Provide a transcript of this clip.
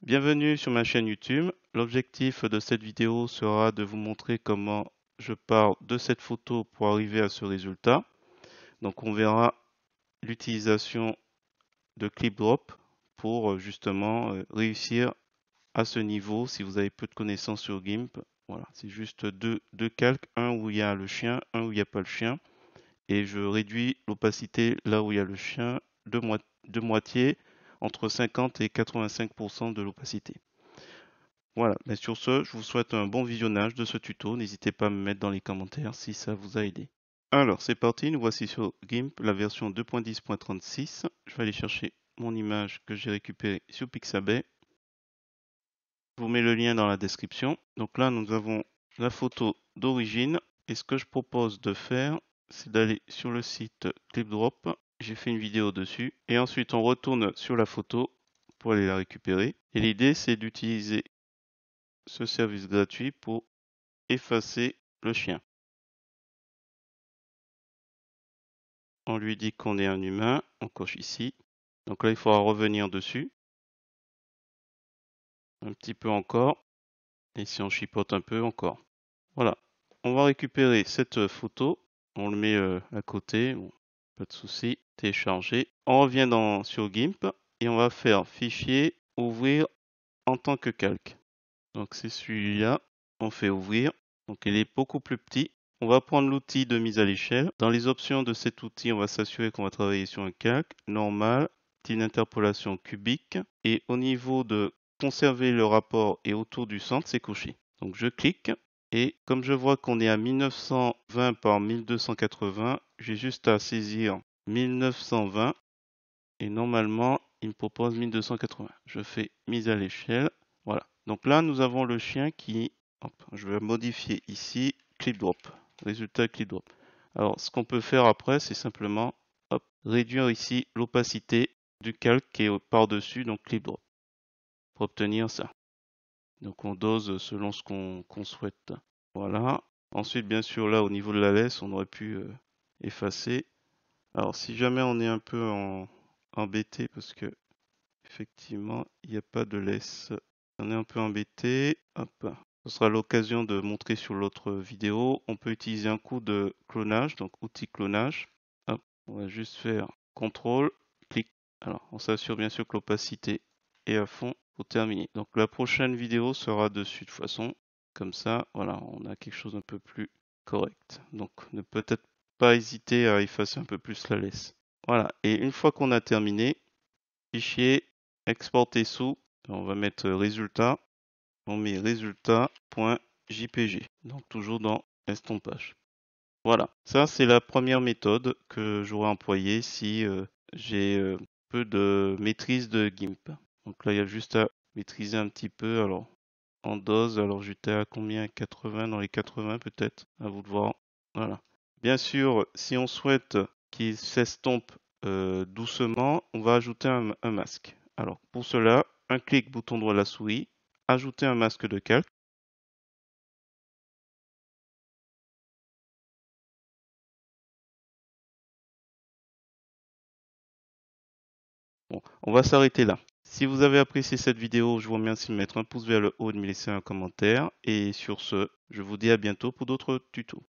Bienvenue sur ma chaîne YouTube. L'objectif de cette vidéo sera de vous montrer comment je pars de cette photo pour arriver à ce résultat. Donc on verra l'utilisation de ClipDrop pour justement réussir à ce niveau si vous avez peu de connaissances sur GIMP. Voilà, c'est juste deux calques, un où il y a le chien, un où il n'y a pas le chien. Et je réduis l'opacité là où il y a le chien de moitié, entre 50 et 85% de l'opacité. Voilà, mais sur ce, je vous souhaite un bon visionnage de ce tuto. N'hésitez pas à me mettre dans les commentaires si ça vous a aidé. Alors, c'est parti, nous voici sur GIMP, la version 2.10.36. Je vais aller chercher mon image que j'ai récupérée sur Pixabay. Je vous mets le lien dans la description. Donc là, nous avons la photo d'origine. Et ce que je propose de faire, c'est d'aller sur le site ClipDrop. J'ai fait une vidéo dessus. Et ensuite, on retourne sur la photo pour aller la récupérer. Et l'idée, c'est d'utiliser ce service gratuit pour effacer le chien. On lui dit qu'on est un humain, on coche ici. Donc là, il faudra revenir dessus. Un petit peu encore. Et si on chipote un peu, encore. Voilà. On va récupérer cette photo. On le met à côté. Bon, pas de souci. Télécharger. On revient sur GIMP et on va faire fichier, ouvrir en tant que calque. Donc c'est celui-là. On fait ouvrir. Donc il est beaucoup plus petit. On va prendre l'outil de mise à l'échelle. Dans les options de cet outil, on va s'assurer qu'on va travailler sur un calque normal, style d'interpolation cubique. Et au niveau de conserver le rapport et autour du centre, c'est coché. Donc je clique et comme je vois qu'on est à 1920 par 1280, j'ai juste à saisir 1920 et normalement, il me propose 1280. Je fais mise à l'échelle. Voilà. Donc là, nous avons le chien qui... Hop, je vais modifier ici, ClipDrop. Résultat ClipDrop. Alors, ce qu'on peut faire après, c'est simplement hop, réduire ici l'opacité du calque qui est par-dessus, donc ClipDrop, pour obtenir ça. Donc on dose selon ce qu'on souhaite. Voilà. Ensuite, bien sûr, là, au niveau de la laisse, on aurait pu effacer. Alors, si jamais on est un peu embêté parce que effectivement, il n'y a pas de laisse. On est un peu embêté. Hop. Ce sera l'occasion de montrer sur l'autre vidéo. On peut utiliser un coup de clonage, donc outil clonage. Hop. On va juste faire CTRL, clic. Alors, on s'assure bien sûr que l'opacité est à fond pour terminer. Donc, la prochaine vidéo sera dessus de toute façon. Comme ça, voilà, on a quelque chose un peu plus correct. Donc, ne peut-être pas hésiter à effacer un peu plus la laisse. Voilà. Et une fois qu'on a terminé, fichier, exporter sous, on va mettre résultat, on met résultat.jpg, donc toujours dans estompage. Voilà, ça c'est la première méthode que j'aurais employée si j'ai peu de maîtrise de GIMP. Donc là il y a juste à maîtriser un petit peu, alors en dose, alors j'étais à combien? 80, dans les 80 peut-être, à vous de voir. Voilà. Bien sûr, si on souhaite qu'il s'estompe doucement, on va ajouter un masque. Alors pour cela, un clic bouton droit de la souris, ajouter un masque de calque. Bon, on va s'arrêter là. Si vous avez apprécié cette vidéo, je vous remercie de mettre un pouce vers le haut et de me laisser un commentaire. Et sur ce, je vous dis à bientôt pour d'autres tutos.